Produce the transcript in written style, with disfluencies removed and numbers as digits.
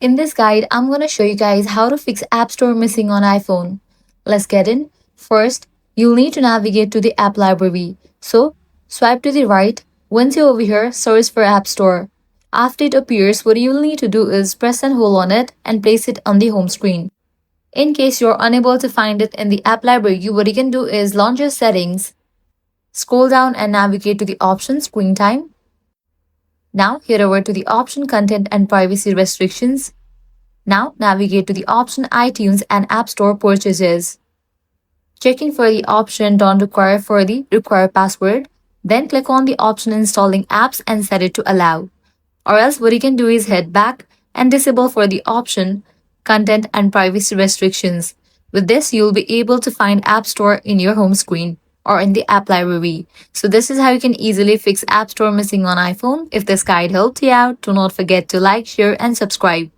In this guide, I'm going to show you guys how to fix App Store missing on iPhone. Let's get in. First, you'll need to navigate to the app library. So, swipe to the right. Once you're over here, search for App Store. After it appears, what you'll need to do is press and hold on it and place it on the home screen. In case you're unable to find it in the app library, what you can do is launch your settings, scroll down and navigate to the option Screen Time. Now head over to the option Content and Privacy Restrictions. Now navigate to the option iTunes and App Store Purchases. Checking for the option Don't Require for the Require Password. Then click on the option Installing Apps and set it to Allow. Or else what you can do is head back and disable for the option Content and Privacy Restrictions. With this, you'll be able to find App Store in your home screen or in the app library. So this is how you can easily fix App Store missing on iPhone. If this guide helped you out, do not forget to like, share and subscribe.